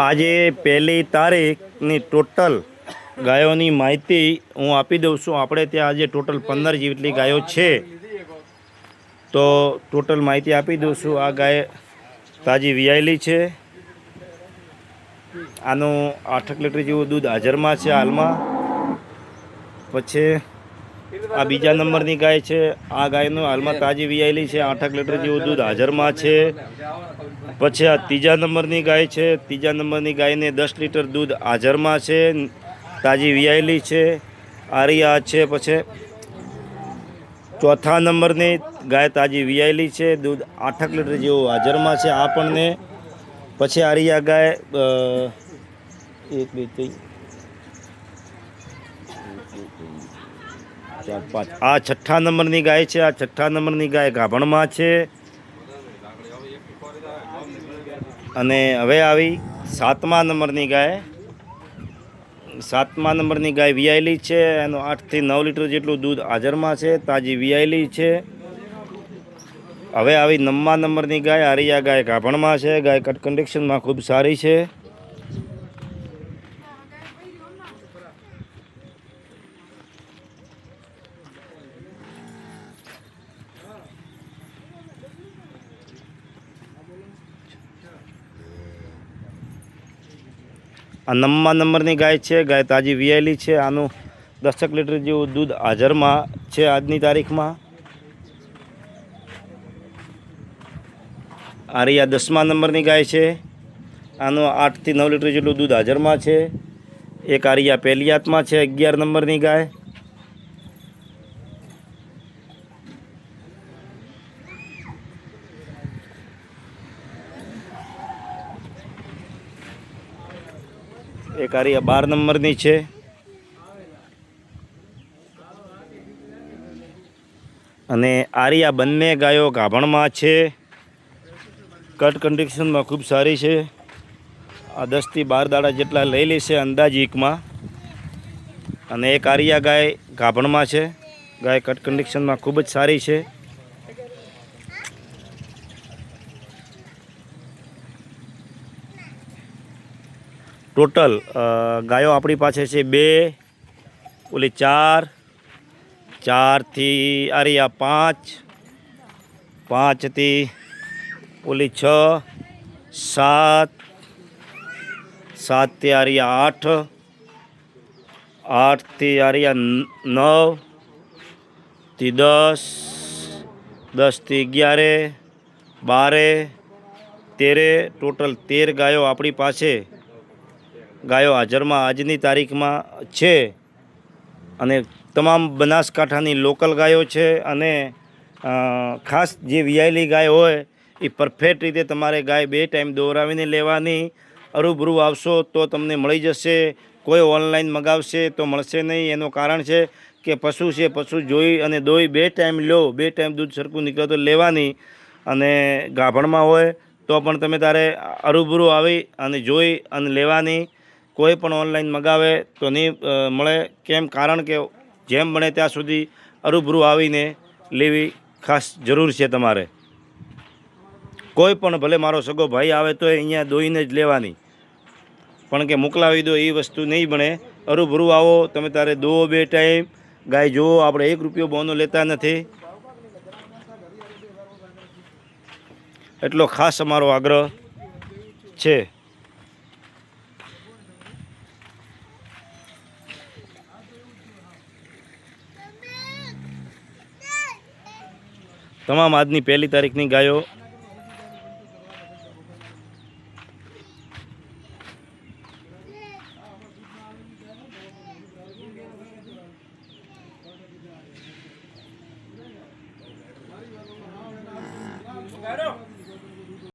આજે પહેલી તારીખની ટોટલ ગાયોની માહિતી હું આપી દઉં છું। આપણે ત્યાં આજે ટોટલ 15 જેટલી ગાયો છે, તો ટોટલ માહિતી આપી દઉં છું। આ ગાય તાજી વિયાયેલી છે। આનું 8 લીટર જેવું દૂધ હાજરમાં છે હાલમાં। પછી આ બીજા નંબરની ગાય છે। આ ગાયનું હાલમાં તાજી વિયાયેલી છે, 8 લીટર જેવું દૂધ હાજરમાં છે। પછી આ ત્રીજા નંબરની ગાય છે। ત્રીજા નંબરની ગાયને 10 લીટર દૂધ હાજરમાં છે, તાજી વિયાયેલી છે। આરિયા છે। પછી ચોથા નંબરની ગાય તાજી વિયાયેલી છે, દૂધ 8 લીટર જેવું હાજરમાં છે આપણને। પછી આરિયા ગાય 1 2 3 4 5 આ છઠ્ઠા નંબરની ગાય છે। આ છઠ્ઠા નંબરની ગાય ગાભણમાં છે। અને હવે આવી સાતમા નંબરની ગાય। સાતમા નંબરની ગાય વિયાયેલી છે, એનું 8 થી 9 લીટર જેટલું દૂધ હાજરમાં છે, તાજી વિયાયેલી છે। હવે આવી 9મા નંબરની ગાય આરિયા ગાય ગાભણમાં છે, ગાય કટ કન્ડિશનમાં ખૂબ સારી છે। આ 9મા નંબરની ગાય છે, ગાય તાજી વિયાયેલી છે। આનું 10 લીટર જેવું દૂધ હાજરમાં છે આજની તારીખમાં। આરિયા 10મા નંબરની ગાય છે। આનું 8 થી 9 લીટર જેટલું દૂધ હાજરમાં છે। એક આરિયા પહેલી હાથમાં છે, 11 નંબરની ગાય। એક આરિયા 12 નંબરની છે। અને આરિયા બંને ગાયો ગાભણમાં છે, કટ કન્ડિશનમાં ખૂબ સારી છે। આ 10 થી 12 દાડા જેટલા લઈ લેશે અંદાજિકમાં। અને એક આરિયા ગાય ગાભણમાં છે, ગાય કટ કન્ડિશનમાં ખૂબ જ સારી છે। ટોટલ ગાયો આપણી પાસે છે 2, ઓલી 4, 4 થી આરિયા 5, 5 થી ઓલી 6, 7, 7 થી આરિયા 8, 8 થી આરિયા 9, થી 10, 10 થી 11, 12, 13, ટોટલ 13 ગાયો આપણી પાસે ગાયો હાજરમાં આજની તારીખમાં છે। અને તમામ બનાસકાંઠાની લોકલ ગાયો છે। અને ખાસ જે વિયાયેલી ગાય હોય એ પરફેક્ટ રીતે તમારે ગાય 2 ટાઈમ દોરાવીને લેવાની। અરૂબરૂ આવશો તો તમને મળી જશે। કોઈ ઓનલાઈન મગાવશે તો મળશે નહીં। એનું કારણ છે કે પશુ છે, પશુ જોઈ અને દોઈ 2 ટાઈમ લો, 2 ટાઈમ દૂધ સરખું નીકળે તો લેવાની। અને ગાભણમાં હોય તો પણ તમે તારે અરૂબરૂ આવી અને જોઈ અને લેવાની। કોઈ પણ ઓનલાઈન મગાવે તો નહીં મળે, કેમ કારણ કે જેમ બને ત્યાં સુધી અરૂબરૂ આવીને લેવી ખાસ જરૂર છે તમારે। કોઈ પણ ભલે મારો સગો ભાઈ આવે તો અહીંયા દોઈને જ લેવાની, પણ કે મોકલાવી દો એ વસ્તુ નહીં બને। અરૂબરૂ આવો તમે તારે દો 2 ટાઈમ ગાય જુઓ। આપણે 1 રૂપિયો બોનો લેતા નથી, એટલો ખાસ અમારો આગ્રહ છે। તમામ આજની પહેલી તારીખની ગાયો